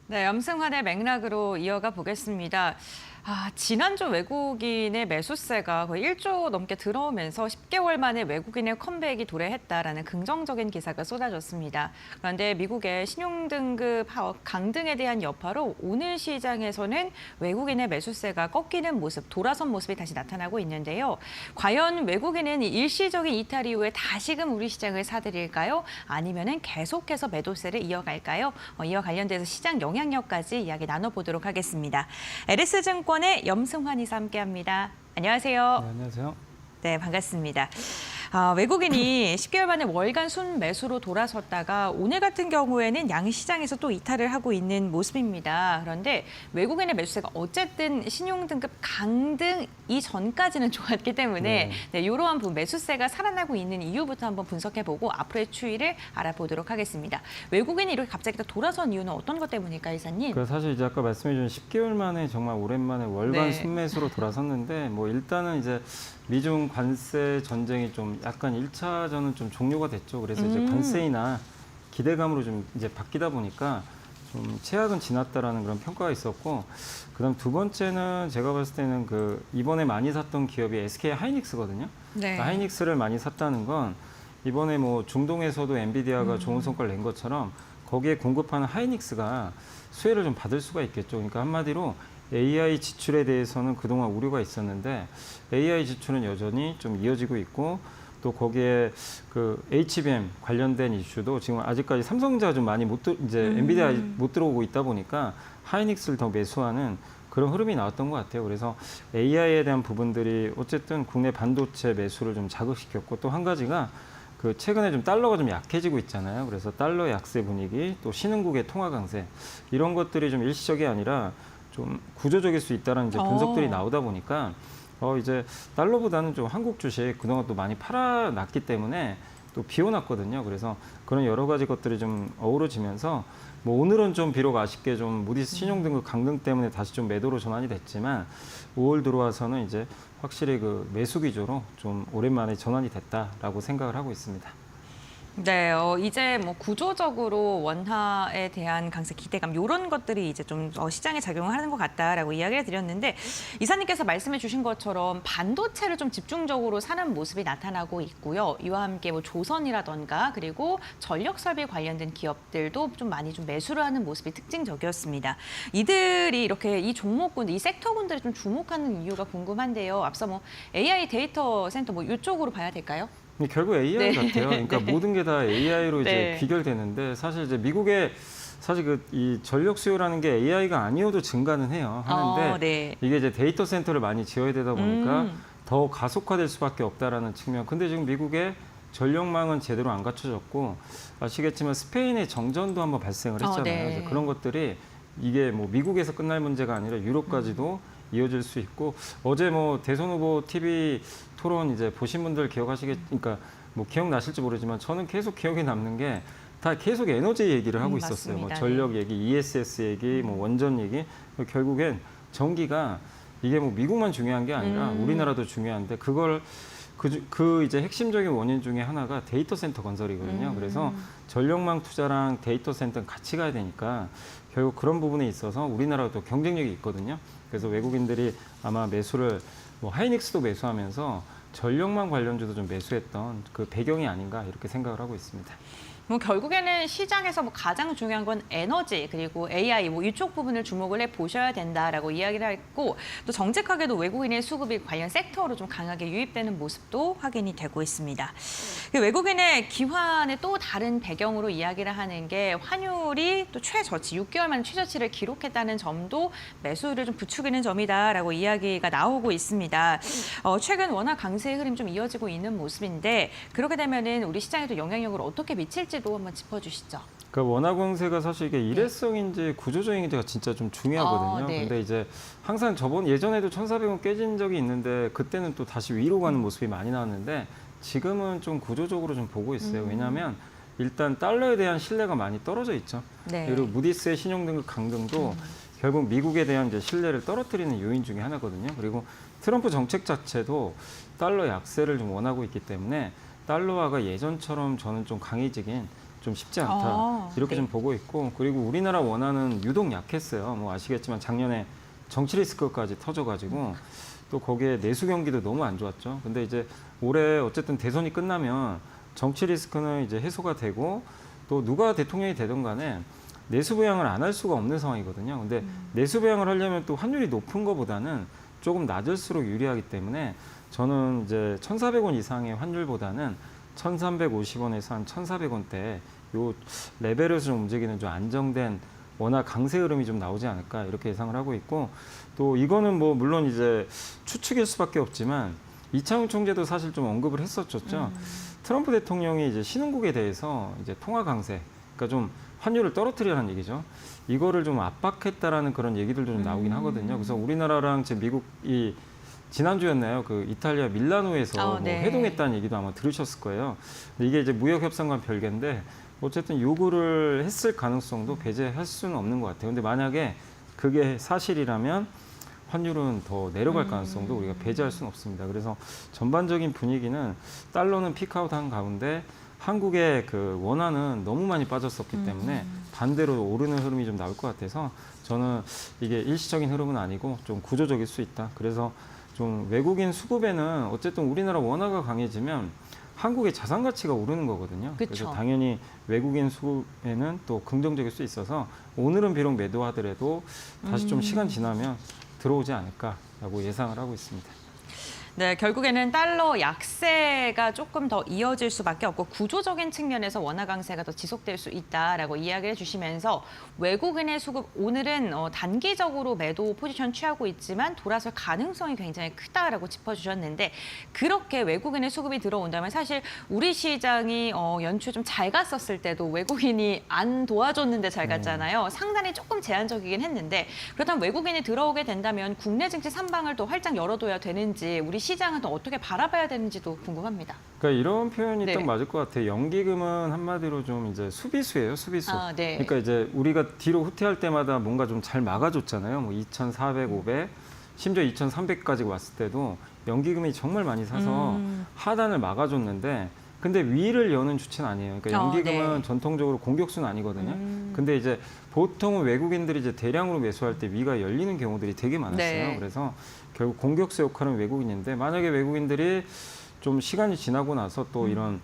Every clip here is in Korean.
네, 염승환의 맥락으로 이어가 보겠습니다. 지난주 외국인의 매수세가 거의 1조 넘게 들어오면서 10개월 만에 외국인의 컴백이 도래했다라는 긍정적인 기사가 쏟아졌습니다. 그런데 미국의 신용등급 강등에 대한 여파로 오늘 시장에서는 외국인의 매수세가 꺾이는 모습, 돌아선 모습이 다시 나타나고 있는데요. 과연 외국인은 일시적인 이탈 이후에 다시금 우리 시장을 사들일까요? 아니면은 계속해서 매도세를 이어갈까요? 이와 관련돼서 시장 영향력까지 이야기 나눠보도록 하겠습니다. LS증권의 염승환 이사 함께합니다. 안녕하세요. 네, 안녕하세요. 네, 반갑습니다. 외국인이 10개월 만에 월간 순매수로 돌아섰다가 오늘 같은 경우에는 양시장에서 또 이탈을 하고 있는 모습입니다. 그런데 외국인의 매수세가 어쨌든 신용등급 강등 이전까지는 좋았기 때문에 이러한 매수세가 살아나고 있는 이유부터 한번 분석해보고 앞으로의 추이를 알아보도록 하겠습니다. 외국인이 이렇게 갑자기 또 돌아선 이유는 어떤 것 때문일까요, 이사님? 사실 이제 아까 말씀해 주신 10개월 만에 정말 오랜만에 월간 네. 순매수로 돌아섰는데 일단은 이제 미중 관세 전쟁이 좀 약간 1차전은 좀 종료가 됐죠. 그래서 이제 관세이나 기대감으로 좀 이제 바뀌다 보니까 좀 최악은 지났다라는 그런 평가가 있었고, 그다음 두 번째는 제가 봤을 때는 이번에 많이 샀던 기업이 SK 하이닉스거든요. 네. 하이닉스를 많이 샀다는 건 이번에 중동에서도 엔비디아가 좋은 성과를 낸 것처럼 거기에 공급하는 하이닉스가 수혜를 좀 받을 수가 있겠죠. 그러니까 한마디로 AI 지출에 대해서는 그동안 우려가 있었는데 AI 지출은 여전히 좀 이어지고 있고, 또 거기에 HBM 관련된 이슈도 지금 아직까지 삼성전자 좀 많이 엔비디아 못 들어오고 있다 보니까 하이닉스를 더 매수하는 그런 흐름이 나왔던 것 같아요. 그래서 AI에 대한 부분들이 어쨌든 국내 반도체 매수를 좀 자극시켰고, 또 한 가지가 최근에 좀 달러가 좀 약해지고 있잖아요. 그래서 달러 약세 분위기, 또 신흥국의 통화 강세, 이런 것들이 좀 일시적이 아니라 좀 구조적일 수 있다는 이제 분석들이 나오다 보니까 이제 달러보다는 좀 한국 주식 그동안 또 많이 팔아놨기 때문에 또 비워놨거든요. 그래서 그런 여러 가지 것들이 좀 어우러지면서 오늘은 좀 비록 아쉽게 좀 무디스 신용등급 강등 때문에 다시 좀 매도로 전환이 됐지만 5월 들어와서는 이제 확실히 매수 기조로 좀 오랜만에 전환이 됐다라고 생각을 하고 있습니다. 네, 이제 구조적으로 원화에 대한 강세 기대감 이런 것들이 이제 좀 시장에 작용을 하는 것 같다라고 이야기를 드렸는데, 이사님께서 말씀해 주신 것처럼 반도체를 좀 집중적으로 사는 모습이 나타나고 있고요. 이와 함께 조선이라던가 그리고 전력 설비 관련된 기업들도 좀 많이 좀 매수를 하는 모습이 특징적이었습니다. 이들이 이렇게 이 종목군, 이 섹터군들이 좀 주목하는 이유가 궁금한데요. 앞서 AI 데이터 센터 이쪽으로 봐야 될까요? 결국 AI 같아요. 그러니까 모든 게 다 AI로 이제 귀결되는데, 사실 이제 미국의 이 전력 수요라는 게 AI가 아니어도 증가는 해요. 하는데 이게 이제 데이터 센터를 많이 지어야 되다 보니까 더 가속화될 수밖에 없다라는 측면. 근데 지금 미국의 전력망은 제대로 안 갖춰졌고, 아시겠지만 스페인의 정전도 한번 발생을 했잖아요. 그래서 그런 것들이 이게 미국에서 끝날 문제가 아니라 유럽까지도 이어질 수 있고, 어제 대선 후보 TV 토론 이제 보신 분들 그러니까 기억나실지 모르지만 저는 계속 기억에 남는 게 다 계속 에너지 얘기를 하고 있었어요. 전력 얘기, ESS 얘기, 원전 얘기. 결국엔 전기가 이게 미국만 중요한 게 아니라 우리나라도 중요한데, 그걸 이제 핵심적인 원인 중에 하나가 데이터 센터 건설이거든요. 그래서 전력망 투자랑 데이터 센터는 같이 가야 되니까 결국 그런 부분에 있어서 우리나라도 경쟁력이 있거든요. 그래서 외국인들이 아마 매수를 하이닉스도 매수하면서 전력망 관련주도 좀 매수했던 그 배경이 아닌가 이렇게 생각을 하고 있습니다. 결국에는 시장에서 가장 중요한 건 에너지 그리고 AI 이쪽 부분을 주목을 해 보셔야 된다라고 이야기를 했고, 또 정직하게도 외국인의 수급이 관련 섹터로 좀 강하게 유입되는 모습도 확인이 되고 있습니다. 외국인의 기환의 또 다른 배경으로 이야기를 하는 게 환율이 또 최저치 6개월 만에 최저치를 기록했다는 점도 매수를 좀 부추기는 점이다라고 이야기가 나오고 있습니다. 최근 워낙 강세의 흐름 좀 이어지고 있는 모습인데, 그렇게 되면은 우리 시장에도 영향력을 어떻게 미칠지도 한번 짚어주시죠. 원화 강세가 사실 이게 일회성인지 구조적인지가 진짜 좀 중요하거든요. 근데 이제 항상 예전에도 1,400원 깨진 적이 있는데 그때는 또 다시 위로 가는 모습이 많이 나왔는데, 지금은 좀 구조적으로 좀 보고 있어요. 왜냐하면 일단 달러에 대한 신뢰가 많이 떨어져 있죠. 그리고 무디스의 신용등급 강등도 결국 미국에 대한 이제 신뢰를 떨어뜨리는 요인 중에 하나거든요. 그리고 트럼프 정책 자체도 달러 약세를 좀 원하고 있기 때문에 달러화가 예전처럼 저는 좀 강해지긴 좀 쉽지 않다. 이렇게 좀 보고 있고, 그리고 우리나라 원화는 유독 약했어요. 뭐 아시겠지만 작년에 정치 리스크까지 터져가지고 또 거기에 내수 경기도 너무 안 좋았죠. 근데 이제 올해 어쨌든 대선이 끝나면 정치 리스크는 이제 해소가 되고 또 누가 대통령이 되든 간에 내수 부양을 안 할 수가 없는 상황이거든요. 근데 내수 부양을 하려면 또 환율이 높은 것보다는 조금 낮을수록 유리하기 때문에 저는 이제 1,400원 이상의 환율보다는 1,350원에서 한 1,400원대 요 레벨에서 좀 움직이는 좀 안정된 워낙 강세 흐름이 좀 나오지 않을까 이렇게 예상을 하고 있고, 또 이거는 뭐 물론 이제 추측일 수밖에 없지만 이창용 총재도 사실 좀 언급을 했었죠. 트럼프 대통령이 이제 신흥국에 대해서 이제 통화 강세, 그러니까 좀 환율을 떨어뜨리라는 얘기죠. 이거를 좀 압박했다라는 그런 얘기들도 좀 나오긴 하거든요. 그래서 우리나라랑 지금 미국이 지난주였나요? 그 이탈리아 밀라노에서 뭐 회동했다는 얘기도 아마 들으셨을 거예요. 근데 이게 이제 무역 협상과는 별개인데 어쨌든 요구를 했을 가능성도 배제할 수는 없는 것 같아요. 근데 만약에 그게 사실이라면 환율은 더 내려갈 가능성도 우리가 배제할 수는 없습니다. 그래서 전반적인 분위기는 달러는 피크아웃한 가운데 한국의 그 원화는 너무 많이 빠졌었기 때문에 반대로 오르는 흐름이 좀 나올 것 같아서 저는 이게 일시적인 흐름은 아니고 좀 구조적일 수 있다. 그래서 좀 외국인 수급에는 어쨌든 우리나라 원화가 강해지면 한국의 자산 가치가 오르는 거거든요. 그쵸. 그래서 당연히 외국인 수급에는 또 긍정적일 수 있어서 오늘은 비록 매도하더라도 다시 좀 시간 지나면 들어오지 않을까라고 예상을 하고 있습니다. 네, 결국에는 달러 약세가 조금 더 이어질 수밖에 없고 구조적인 측면에서 원화 강세가 더 지속될 수 있다라고 이야기를 해주시면서 외국인의 수급 오늘은 단기적으로 매도 포지션 취하고 있지만 돌아설 가능성이 굉장히 크다라고 짚어주셨는데 그렇게 외국인의 수급이 들어온다면 사실 우리 시장이 연초 좀 잘 갔었을 때도 외국인이 안 도와줬는데 잘 갔잖아요. 상단이 조금 제한적이긴 했는데 그렇다면 외국인이 들어오게 된다면 국내 증시 삼방을 또 활짝 열어둬야 되는지 우리 시장은 또 어떻게 바라봐야 되는지도 궁금합니다. 그러니까 이런 표현이 네. 딱 맞을 것 같아요. 연기금은 한마디로 좀 이제 수비수예요, 수비수. 네. 그러니까 이제 우리가 뒤로 후퇴할 때마다 뭔가 좀 잘 막아줬잖아요. 뭐 2,400, 500, 심지어 2,300까지 왔을 때도 연기금이 정말 많이 사서 하단을 막아줬는데 근데 위를 여는 주체는 아니에요. 그러니까 연기금은 네. 전통적으로 공격수는 아니거든요. 근데 이제 보통은 외국인들이 이제 대량으로 매수할 때 위가 열리는 경우들이 되게 많았어요. 네. 그래서 결국 공격수 역할은 외국인인데 만약에 외국인들이 좀 시간이 지나고 나서 또 이런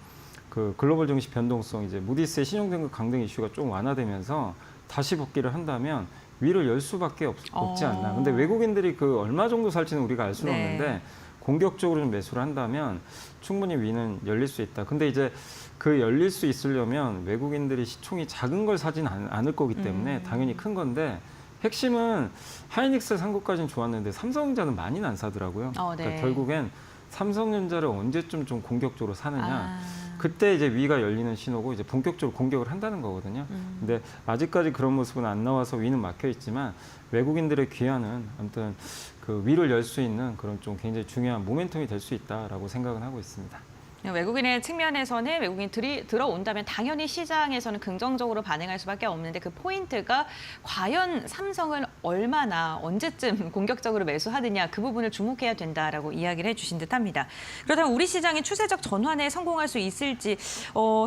그 글로벌 증시 변동성 이제 무디스의 신용등급 강등 이슈가 좀 완화되면서 다시 복귀를 한다면 위를 열 수밖에 없지 않나. 근데 외국인들이 그 얼마 정도 살지는 우리가 알 수는 네. 없는데 공격적으로 좀 매수를 한다면 충분히 위는 열릴 수 있다. 근데 이제 그 열릴 수 있으려면 외국인들이 시총이 작은 걸 사진 않을 거기 때문에 당연히 큰 건데 핵심은 하이닉스 산 것까지는 좋았는데 삼성전자는 많이는 안 사더라고요. 네. 그러니까 결국엔 삼성전자를 언제쯤 좀 공격적으로 사느냐. 아. 그때 이제 위가 열리는 신호고 이제 본격적으로 공격을 한다는 거거든요. 근데 아직까지 그런 모습은 안 나와서 위는 막혀 있지만 외국인들의 귀환은 아무튼 그 위를 열 수 있는 그런 좀 굉장히 중요한 모멘텀이 될 수 있다라고 생각은 하고 있습니다. 외국인의 측면에서는 외국인들이 들어온다면 당연히 시장에서는 긍정적으로 반응할 수밖에 없는데 그 포인트가 과연 삼성을 얼마나 언제쯤 공격적으로 매수하느냐 그 부분을 주목해야 된다라고 이야기를 해주신 듯합니다. 그렇다면 우리 시장이 추세적 전환에 성공할 수 있을지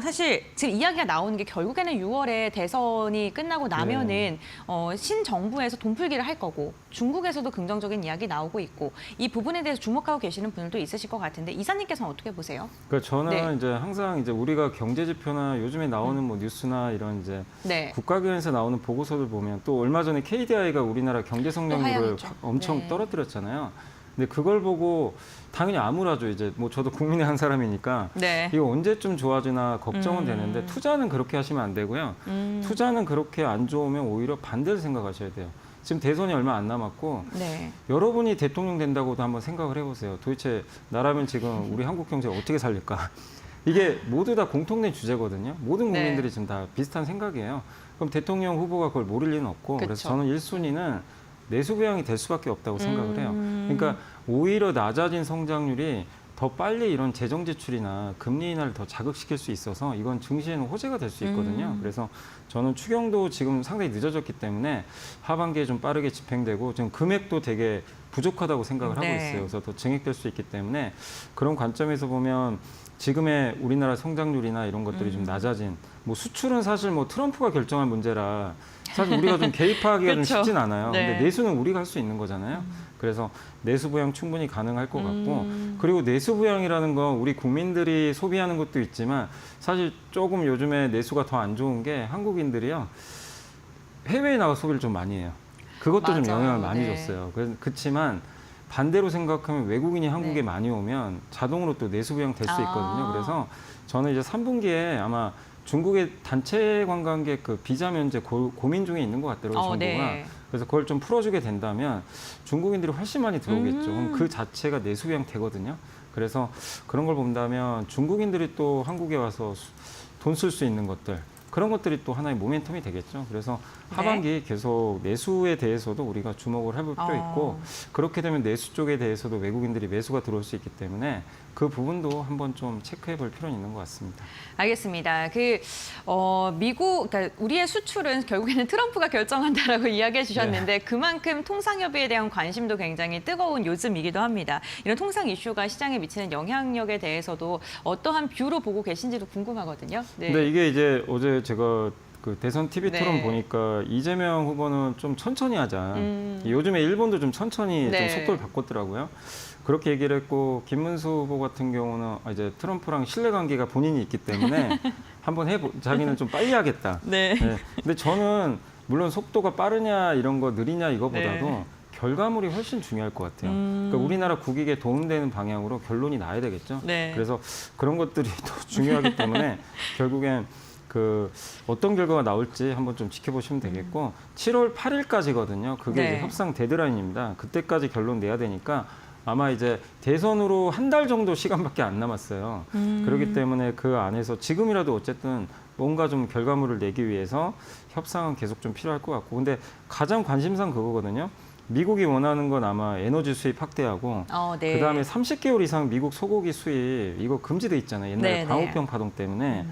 사실 지금 이야기가 나오는 게 결국에는 6월에 대선이 끝나고 나면은 신정부에서 돈풀기를 할 거고 중국에서도 긍정적인 이야기 나오고 있고 이 부분에 대해서 주목하고 계시는 분들도 있으실 것 같은데 이사님께서는 어떻게 보세요? 그러니까 저는 이제 항상 이제 우리가 경제 지표나 요즘에 나오는 뭐 뉴스나 이런 이제 국가기관에서 나오는 보고서들 보면 또 얼마 전에 KDI가 우리나라 경제 성장률을 엄청 떨어뜨렸잖아요. 근데 그걸 보고 당연히 암울하죠. 이제 뭐 저도 국민의 한 사람이니까 이거 언제쯤 좋아지나 걱정은 되는데 투자는 그렇게 하시면 안 되고요. 투자는 그렇게 안 좋으면 오히려 반대를 생각하셔야 돼요. 지금 대선이 얼마 안 남았고 여러분이 대통령 된다고도 한번 생각을 해보세요. 도대체 나라면 지금 우리 한국 경제가 어떻게 살릴까? 이게 모두 다 공통된 주제거든요. 모든 국민들이 지금 다 비슷한 생각이에요. 그럼 대통령 후보가 그걸 모를 리는 없고 그래서 저는 1순위는 내수 부양이 될 수밖에 없다고 생각을 해요. 그러니까 오히려 낮아진 성장률이 더 빨리 이런 재정 지출이나 금리 인하를 더 자극시킬 수 있어서 이건 증시에는 호재가 될 수 있거든요. 그래서 저는 추경도 지금 상당히 늦어졌기 때문에 하반기에 좀 빠르게 집행되고 지금 금액도 되게 부족하다고 생각을 하고 있어요. 그래서 더 증액될 수 있기 때문에 그런 관점에서 보면 지금의 우리나라 성장률이나 이런 것들이 좀 낮아진 뭐 수출은 사실 뭐 트럼프가 결정할 문제라 사실 우리가 좀 개입하기가 좀 쉽진 않아요. 네. 근데 내수는 우리가 할 수 있는 거잖아요. 그래서 내수 부양 충분히 가능할 것 같고 그리고 내수 부양이라는 건 우리 국민들이 소비하는 것도 있지만 사실 조금 요즘에 내수가 더 안 좋은 게 한국인들이요. 해외에 나가 소비를 좀 많이 해요. 그것도 좀 맞아요. 영향을 많이 네. 줬어요. 그렇지만 반대로 생각하면 외국인이 한국에 네. 많이 오면 자동으로 또 내수 부양 될 수 있거든요. 그래서 저는 이제 3분기에 아마 중국의 단체 관광객 그 비자 면제 고민 중에 있는 것 같더라고요, 정부가. 네. 그래서 그걸 좀 풀어주게 된다면 중국인들이 훨씬 많이 들어오겠죠. 그럼 그 자체가 내수 부양 되거든요. 그래서 그런 걸 본다면 중국인들이 또 한국에 와서 돈 쓸 수 있는 것들 그런 것들이 또 하나의 모멘텀이 되겠죠. 그래서 하반기 계속 내수에 대해서도 우리가 주목을 해볼 필요 있고 그렇게 되면 내수 쪽에 대해서도 외국인들이 매수가 들어올 수 있기 때문에 그 부분도 한번 좀 체크해 볼 필요는 있는 것 같습니다. 알겠습니다. 미국, 그러니까 우리의 수출은 결국에는 트럼프가 결정한다라고 이야기해 주셨는데 그만큼 통상협의에 대한 관심도 굉장히 뜨거운 요즘이기도 합니다. 이런 통상 이슈가 시장에 미치는 영향력에 대해서도 어떠한 뷰로 보고 계신지도 궁금하거든요. 네. 근데 이게 이제 어제 제가 그 대선 TV 네. 토론 보니까 이재명 후보는 좀 천천히 하자. 요즘에 일본도 좀 천천히 네. 좀 속도를 바꿨더라고요. 그렇게 얘기를 했고 김문수 후보 같은 경우는 이제 트럼프랑 신뢰관계가 본인이 있기 때문에 한번 자기는 좀 빨리 하겠다. 네. 네. 근데 저는 물론 속도가 빠르냐 이런 거 느리냐 이거보다도 네. 결과물이 훨씬 중요할 것 같아요. 그러니까 우리나라 국익에 도움되는 방향으로 결론이 나야 되겠죠. 네. 그래서 그런 것들이 더 중요하기 때문에 결국엔 그 어떤 결과가 나올지 한번 좀 지켜보시면 되겠고 7월 8일까지거든요. 그게 네. 이제 협상 데드라인입니다. 그때까지 결론 내야 되니까 아마 이제 대선으로 한 달 정도 시간밖에 안 남았어요. 그렇기 때문에 그 안에서 지금이라도 어쨌든 뭔가 좀 결과물을 내기 위해서 협상은 계속 좀 필요할 것 같고 근데 가장 관심사는 그거거든요. 미국이 원하는 건 아마 에너지 수입 확대하고 네. 그다음에 30개월 이상 미국 소고기 수입 이거 금지돼 있잖아요. 옛날에 네, 광우병 파동 때문에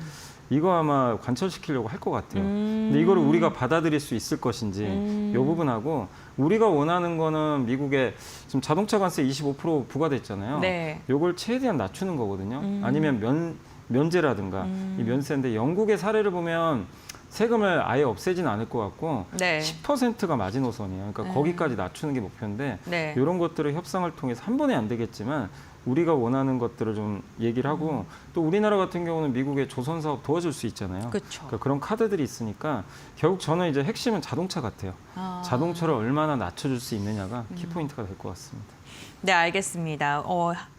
이거 아마 관철시키려고 할 것 같아요. 근데 이거를 우리가 받아들일 수 있을 것인지 이 부분하고 우리가 원하는 거는 미국에 지금 자동차 관세 25% 부과됐잖아요. 네. 이걸 최대한 낮추는 거거든요. 아니면 면제라든가 이 면세인데 영국의 사례를 보면 세금을 아예 없애진 않을 것 같고 네. 10%가 마지노선이에요. 그러니까 거기까지 낮추는 게 목표인데 네. 이런 것들을 협상을 통해서 한 번에 안 되겠지만 우리가 원하는 것들을 좀 얘기를 하고 또 우리나라 같은 경우는 미국의 조선 사업 도와줄 수 있잖아요. 그렇죠. 그러니까 그런 카드들이 있으니까 결국 저는 이제 핵심은 자동차 같아요. 자동차를 얼마나 낮춰줄 수 있느냐가 키포인트가 될 것 같습니다. 네, 알겠습니다.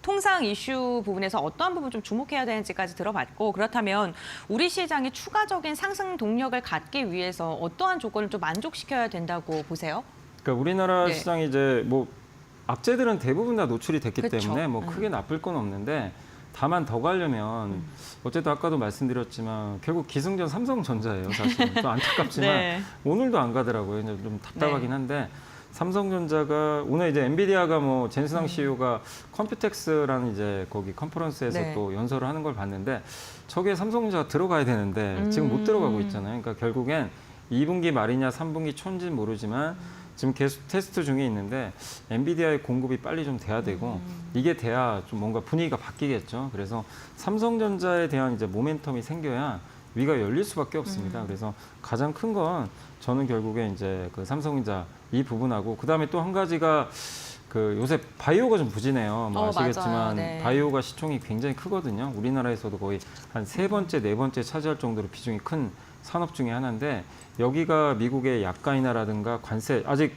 통상 이슈 부분에서 어떠한 부분 좀 주목해야 되는지까지 들어봤고 그렇다면 우리 시장이 추가적인 상승 동력을 갖기 위해서 어떠한 조건을 좀 만족시켜야 된다고 보세요? 그러니까 우리나라 네. 시장이 이제 뭐 악재들은 대부분 다 노출이 됐기 그쵸. 때문에 뭐 크게 나쁠 건 없는데 다만 더 가려면 어쨌든 아까도 말씀드렸지만 결국 기승전 삼성전자예요. 사실 좀 안타깝지만 네. 오늘도 안 가더라고요. 이제 좀 답답하긴 한데 삼성전자가 오늘 이제 엔비디아가 뭐 젠스낭 CEO가 컴퓨텍스라는 이제 거기 컨퍼런스에서 네. 또 연설을 하는 걸 봤는데 저기에 삼성전자가 들어가야 되는데 지금 못 들어가고 있잖아요. 그러니까 결국엔 2분기 말이냐 3분기 초인지는 모르지만 지금 계속 테스트 중에 있는데 엔비디아의 공급이 빨리 좀 돼야 되고 이게 돼야 좀 뭔가 분위기가 바뀌겠죠. 그래서 삼성전자에 대한 이제 모멘텀이 생겨야 위가 열릴 수밖에 없습니다. 그래서 가장 큰 건 저는 결국에 이제 그 삼성전자 이 부분하고 그다음에 또 한 가지가 그 요새 바이오가 좀 부진해요. 뭐 아시겠지만 맞아요. 네. 바이오가 시총이 굉장히 크거든요. 우리나라에서도 거의 한 세 번째, 네 번째 차지할 정도로 비중이 큰 산업 중에 하나인데 여기가 미국의 약가인하라든가 관세 아직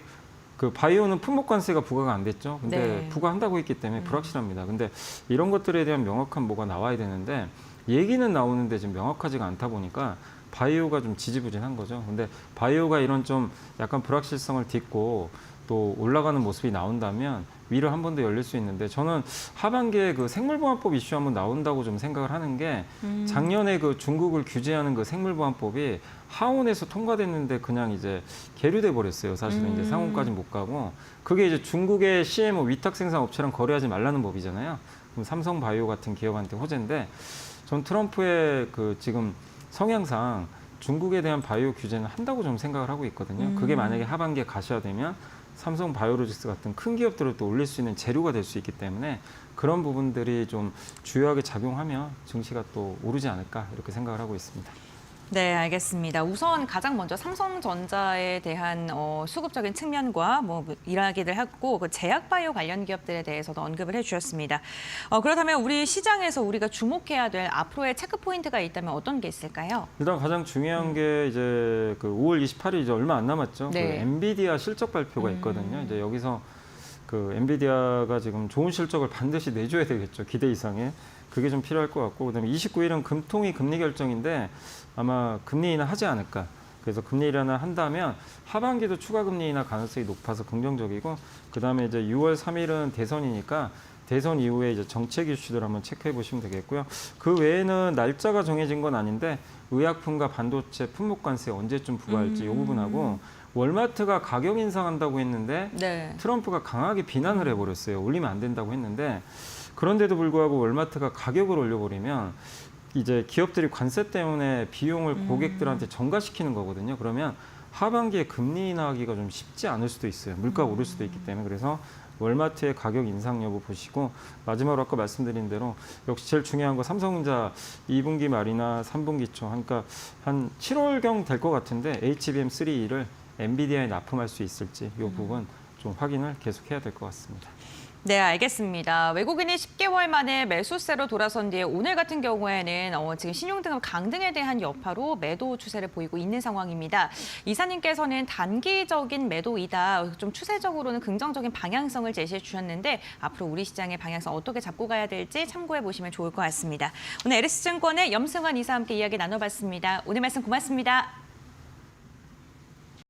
그 바이오는 품목 관세가 부과가 안 됐죠. 근데 네. 부과한다고 했기 때문에 불확실합니다. 근데 이런 것들에 대한 명확한 뭐가 나와야 되는데 얘기는 나오는데 지금 명확하지가 않다 보니까 바이오가 좀 지지부진한 거죠. 근데 바이오가 이런 좀 약간 불확실성을 딛고 또 올라가는 모습이 나온다면 위로 한 번 더 열릴 수 있는데 저는 하반기에 그 생물보안법 이슈 한번 나온다고 좀 생각을 하는 게 작년에 그 중국을 규제하는 그 생물보안법이 하원에서 통과됐는데 그냥 이제 계류돼 버렸어요. 사실은 이제 상원까지 못 가고 그게 이제 중국의 CMO 위탁 생산 업체랑 거래하지 말라는 법이잖아요. 그럼 삼성바이오 같은 기업한테 호재인데 전 트럼프의 그 지금 성향상 중국에 대한 바이오 규제는 한다고 좀 생각을 하고 있거든요. 그게 만약에 하반기에 가셔야 되면 삼성 바이오로직스 같은 큰 기업들을 또 올릴 수 있는 재료가 될 수 있기 때문에 그런 부분들이 좀 주요하게 작용하면 증시가 또 오르지 않을까 이렇게 생각을 하고 있습니다. 네, 알겠습니다. 우선 가장 먼저 삼성전자에 대한 수급적인 측면과 뭐 이야기를 했고 그 제약바이오 관련 기업들에 대해서도 언급을 해주셨습니다. 그렇다면 우리 시장에서 우리가 주목해야 될 앞으로의 체크 포인트가 있다면 어떤 게 있을까요? 일단 가장 중요한 게 이제 그 5월 28일 이제 얼마 안 남았죠. 네. 그 엔비디아 실적 발표가 있거든요. 이제 여기서 그 엔비디아가 지금 좋은 실적을 반드시 내줘야 되겠죠. 기대 이상의. 그게 좀 필요할 것 같고 그다음에 29일은 금통위 금리 결정인데 아마 금리 인하 하지 않을까. 그래서 금리 인하 한다면 하반기도 추가 금리 인하 가능성이 높아서 긍정적이고 그다음에 이제 6월 3일은 대선이니까 대선 이후에 이제 정책 이슈들 한번 체크해 보시면 되겠고요. 그 외에는 날짜가 정해진 건 아닌데 의약품과 반도체 품목 관세 언제쯤 부과할지 이 부분하고 월마트가 가격 인상한다고 했는데 네. 트럼프가 강하게 비난을 해버렸어요. 올리면 안 된다고 했는데 그런데도 불구하고 월마트가 가격을 올려버리면 이제 기업들이 관세 때문에 비용을 고객들한테 전가시키는 거거든요. 그러면 하반기에 금리 인하하기가 좀 쉽지 않을 수도 있어요. 물가가 오를 수도 있기 때문에. 그래서 월마트의 가격 인상 여부 보시고 마지막으로 아까 말씀드린 대로 역시 제일 중요한 거 삼성전자 2분기 말이나 3분기 초 그러니까 한 7월경 될 것 같은데 HBM3E를 엔비디아에 납품할 수 있을지 이 부분 좀 확인을 계속해야 될 것 같습니다. 네, 알겠습니다. 외국인이 10개월 만에 매수세로 돌아선 뒤에 오늘 같은 경우에는 지금 신용등급 강등에 대한 여파로 매도 추세를 보이고 있는 상황입니다. 이사님께서는 단기적인 매도이다. 좀 추세적으로는 긍정적인 방향성을 제시해 주셨는데 앞으로 우리 시장의 방향성 어떻게 잡고 가야 될지 참고해 보시면 좋을 것 같습니다. 오늘 LS증권의 염승환 이사와 함께 이야기 나눠봤습니다. 오늘 말씀 고맙습니다.